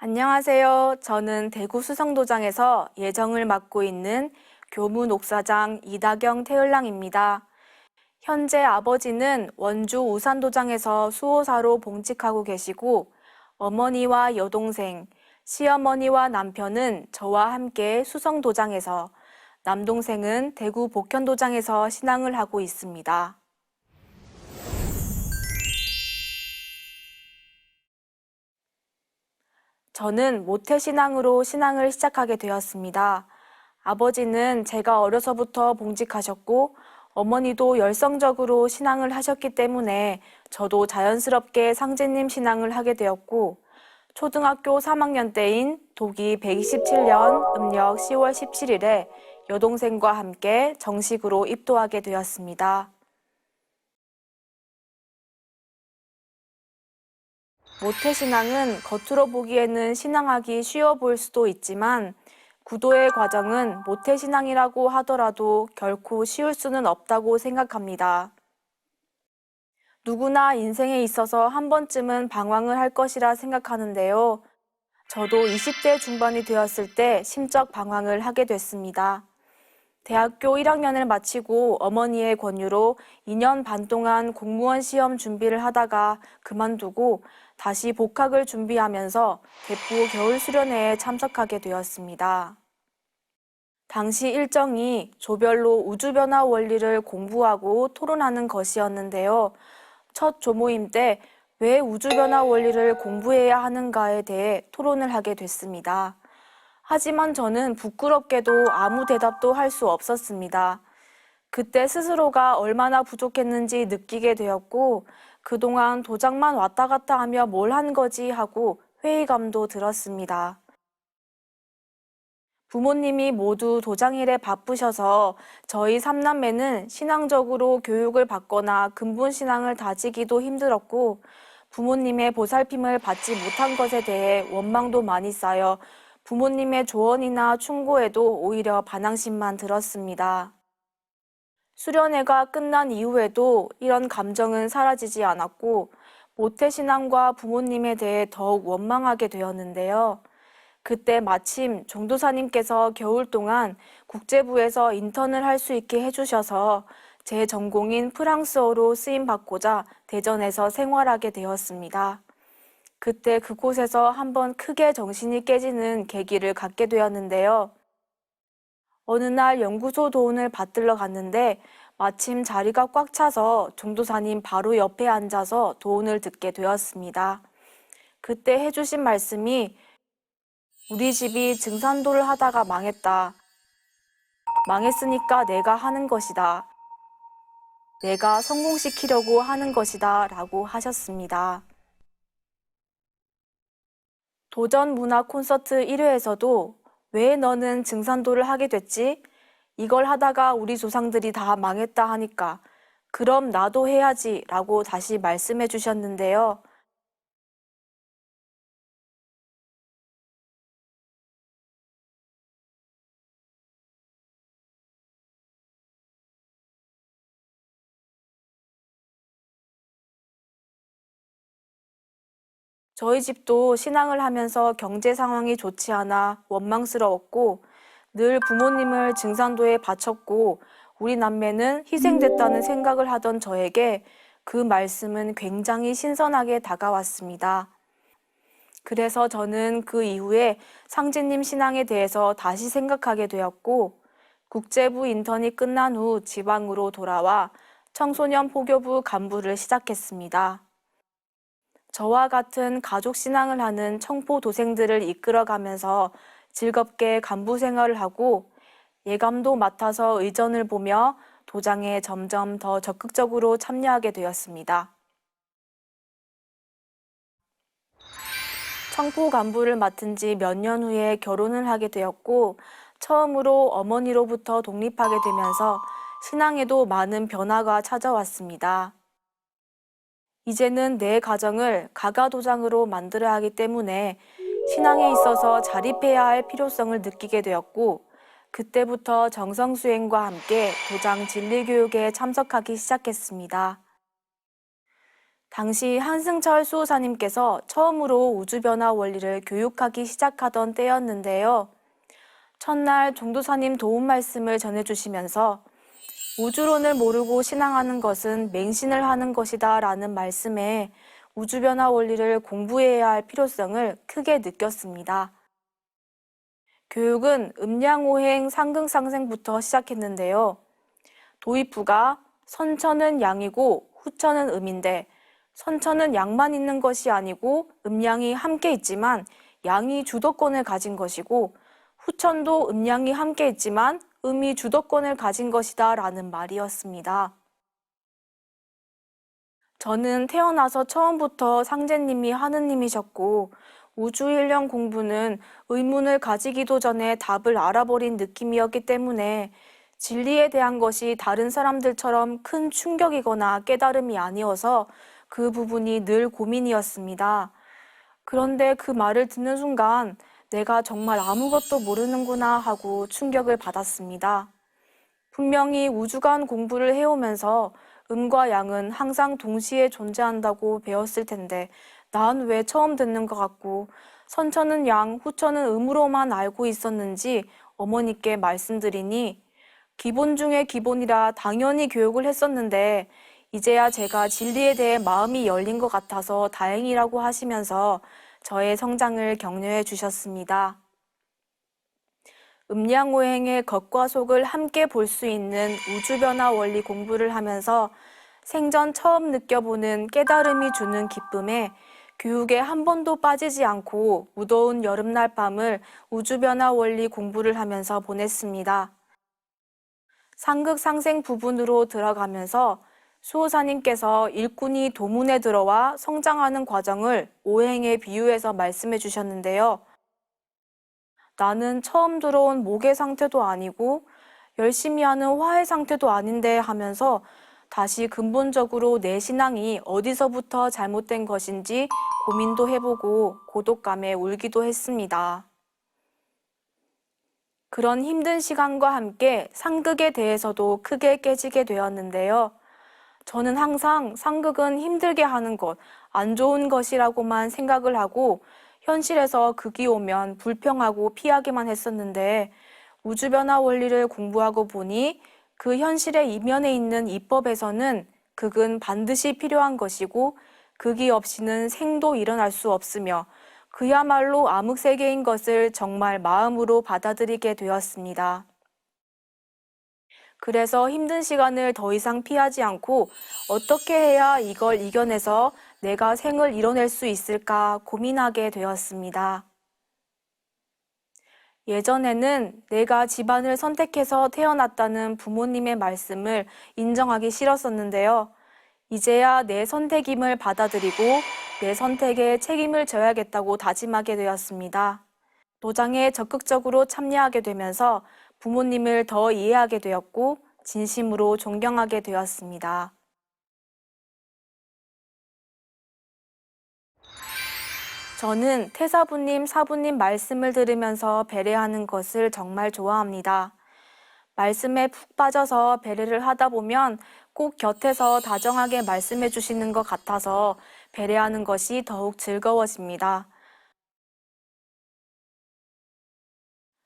안녕하세요. 저는 대구 수성도장에서 예정을 맡고 있는 교무녹사장 이다경 태을랑입니다. 현재 아버지는 원주 우산도장에서 수호사로 봉직하고 계시고 어머니와 여동생, 시어머니와 남편은 저와 함께 수성도장에서, 남동생은 대구 복현도장에서 신앙을 하고 있습니다. 저는 모태신앙으로 신앙을 시작하게 되었습니다. 아버지는 제가 어려서부터 봉직하셨고 어머니도 열성적으로 신앙을 하셨기 때문에 저도 자연스럽게 상제님 신앙을 하게 되었고, 초등학교 3학년 때인 도기 127년 음력 10월 17일에 여동생과 함께 정식으로 입도하게 되었습니다. 모태신앙은 겉으로 보기에는 신앙하기 쉬워 보일 수도 있지만 구도의 과정은 모태신앙이라고 하더라도 결코 쉬울 수는 없다고 생각합니다. 누구나 인생에 있어서 한 번쯤은 방황을 할 것이라 생각하는데요. 저도 20대 중반이 되었을 때 심적 방황을 하게 됐습니다. 대학교 1학년을 마치고 어머니의 권유로 2년 반 동안 공무원 시험 준비를 하다가 그만두고 다시 복학을 준비하면서 대포 겨울 수련회에 참석하게 되었습니다. 당시 일정이 조별로 우주변화 원리를 공부하고 토론하는 것이었는데요. 첫 조모임 때 왜 우주변화 원리를 공부해야 하는가에 대해 토론을 하게 됐습니다. 하지만 저는 부끄럽게도 아무 대답도 할 수 없었습니다. 그때 스스로가 얼마나 부족했는지 느끼게 되었고, 그동안 도장만 왔다 갔다 하며 뭘 한 거지 하고 회의감도 들었습니다. 부모님이 모두 도장일에 바쁘셔서 저희 삼남매는 신앙적으로 교육을 받거나 근본신앙을 다지기도 힘들었고, 부모님의 보살핌을 받지 못한 것에 대해 원망도 많이 쌓여 부모님의 조언이나 충고에도 오히려 반항심만 들었습니다. 수련회가 끝난 이후에도 이런 감정은 사라지지 않았고 모태신앙과 부모님에 대해 더욱 원망하게 되었는데요. 그때 마침 종도사님께서 겨울 동안 국제부에서 인턴을 할 수 있게 해주셔서 제 전공인 프랑스어로 쓰임받고자 대전에서 생활하게 되었습니다. 그때 그곳에서 한번 크게 정신이 깨지는 계기를 갖게 되었는데요. 어느 날 연구소 도원을 받들러 갔는데 마침 자리가 꽉 차서 종도사님 바로 옆에 앉아서 도원을 듣게 되었습니다. 그때 해주신 말씀이 우리 집이 증산도를 하다가 망했다. 망했으니까 내가 하는 것이다. 내가 성공시키려고 하는 것이다 라고 하셨습니다. 도전 문화 콘서트 1회에서도 왜 너는 증산도를 하게 됐지? 이걸 하다가 우리 조상들이 다 망했다 하니까 그럼 나도 해야지 라고 다시 말씀해 주셨는데요. 저희 집도 신앙을 하면서 경제 상황이 좋지 않아 원망스러웠고 늘 부모님을 증산도에 바쳤고 우리 남매는 희생됐다는 생각을 하던 저에게 그 말씀은 굉장히 신선하게 다가왔습니다. 그래서 저는 그 이후에 상제님 신앙에 대해서 다시 생각하게 되었고 국제부 인턴이 끝난 후 지방으로 돌아와 청소년 포교부 간부를 시작했습니다. 저와 같은 가족 신앙을 하는 청포도생들을 이끌어가면서 즐겁게 간부 생활을 하고 예감도 맡아서 의전을 보며 도장에 점점 더 적극적으로 참여하게 되었습니다. 청포 간부를 맡은 지 몇 년 후에 결혼을 하게 되었고 처음으로 어머니로부터 독립하게 되면서 신앙에도 많은 변화가 찾아왔습니다. 이제는 내 가정을 가가도장으로 만들어야 하기 때문에 신앙에 있어서 자립해야 할 필요성을 느끼게 되었고 그때부터 정성수행과 함께 도장 진리교육에 참석하기 시작했습니다. 당시 한승철 수호사님께서 처음으로 우주변화 원리를 교육하기 시작하던 때였는데요. 첫날 종도사님 도움 말씀을 전해주시면서 우주론을 모르고 신앙하는 것은 맹신을 하는 것이다 라는 말씀에 우주변화 원리를 공부해야 할 필요성을 크게 느꼈습니다. 교육은 음양오행 상극상생부터 시작했는데요. 도입부가 선천은 양이고 후천은 음인데 선천은 양만 있는 것이 아니고 음양이 함께 있지만 양이 주도권을 가진 것이고 후천도 음양이 함께 있지만 음이 주도권을 가진 것이다 라는 말이었습니다. 저는 태어나서 처음부터 상제님이 하느님이셨고 우주일령 공부는 의문을 가지기도 전에 답을 알아버린 느낌이었기 때문에 진리에 대한 것이 다른 사람들처럼 큰 충격이거나 깨달음이 아니어서 그 부분이 늘 고민이었습니다. 그런데 그 말을 듣는 순간 내가 정말 아무것도 모르는구나 하고 충격을 받았습니다. 분명히 우주관 공부를 해오면서 음과 양은 항상 동시에 존재한다고 배웠을 텐데 난 왜 처음 듣는 것 같고 선천은 양, 후천은 음으로만 알고 있었는지 어머니께 말씀드리니 기본 중에 기본이라 당연히 교육을 했었는데 이제야 제가 진리에 대해 마음이 열린 것 같아서 다행이라고 하시면서 저의 성장을 격려해 주셨습니다. 음양오행의 겉과 속을 함께 볼 수 있는 우주변화 원리 공부를 하면서 생전 처음 느껴보는 깨달음이 주는 기쁨에 교육에 한 번도 빠지지 않고 무더운 여름날 밤을 우주변화 원리 공부를 하면서 보냈습니다. 상극상생 부분으로 들어가면서 수호사님께서 일꾼이 도문에 들어와 성장하는 과정을 오행에 비유해서 말씀해 주셨는데요. 나는 처음 들어온 목의 상태도 아니고 열심히 하는 화의 상태도 아닌데 하면서 다시 근본적으로 내 신앙이 어디서부터 잘못된 것인지 고민도 해보고 고독감에 울기도 했습니다. 그런 힘든 시간과 함께 상극에 대해서도 크게 깨지게 되었는데요. 저는 항상 상극은 힘들게 하는 것, 안 좋은 것이라고만 생각을 하고 현실에서 극이 오면 불평하고 피하기만 했었는데 우주변화 원리를 공부하고 보니 그 현실의 이면에 있는 이법에서는 극은 반드시 필요한 것이고 극이 없이는 생도 일어날 수 없으며 그야말로 암흑세계인 것을 정말 마음으로 받아들이게 되었습니다. 그래서 힘든 시간을 더 이상 피하지 않고 어떻게 해야 이걸 이겨내서 내가 생을 이뤄낼 수 있을까 고민하게 되었습니다. 예전에는 내가 집안을 선택해서 태어났다는 부모님의 말씀을 인정하기 싫었었는데요. 이제야 내 선택임을 받아들이고 내 선택에 책임을 져야겠다고 다짐하게 되었습니다. 도장에 적극적으로 참여하게 되면서 부모님을 더 이해하게 되었고 진심으로 존경하게 되었습니다. 저는 태사부님, 사부님 말씀을 들으면서 배려하는 것을 정말 좋아합니다. 말씀에 푹 빠져서 배려를 하다 보면 꼭 곁에서 다정하게 말씀해 주시는 것 같아서 배려하는 것이 더욱 즐거워집니다.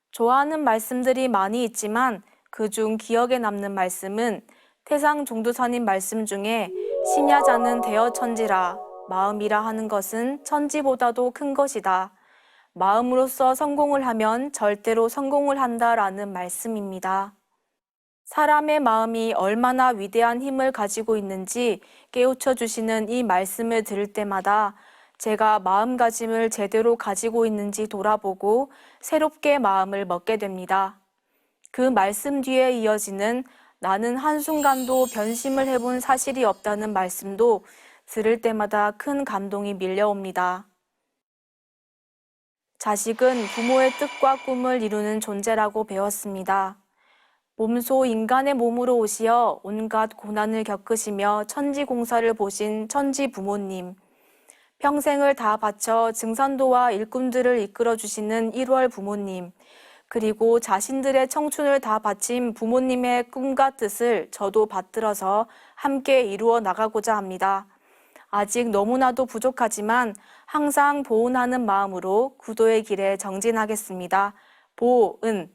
좋아하는 말씀들이 많이 있지만 그중 기억에 남는 말씀은 태상 종도사님 말씀 중에 심야자는 대여 천지라 마음이라 하는 것은 천지보다도 큰 것이다. 마음으로써 성공을 하면 절대로 성공을 한다라는 말씀입니다. 사람의 마음이 얼마나 위대한 힘을 가지고 있는지 깨우쳐 주시는 이 말씀을 들을 때마다 제가 마음가짐을 제대로 가지고 있는지 돌아보고 새롭게 마음을 먹게 됩니다. 그 말씀 뒤에 이어지는 나는 한순간도 변심을 해본 사실이 없다는 말씀도 들을 때마다 큰 감동이 밀려옵니다. 자식은 부모의 뜻과 꿈을 이루는 존재라고 배웠습니다. 몸소 인간의 몸으로 오시어 온갖 고난을 겪으시며 천지공사를 보신 천지 부모님, 평생을 다 바쳐 증산도와 일꾼들을 이끌어주시는 1월 부모님, 그리고 자신들의 청춘을 다 바친 부모님의 꿈과 뜻을 저도 받들어서 함께 이루어 나가고자 합니다. 아직 너무나도 부족하지만 항상 보은하는 마음으로 구도의 길에 정진하겠습니다. 보은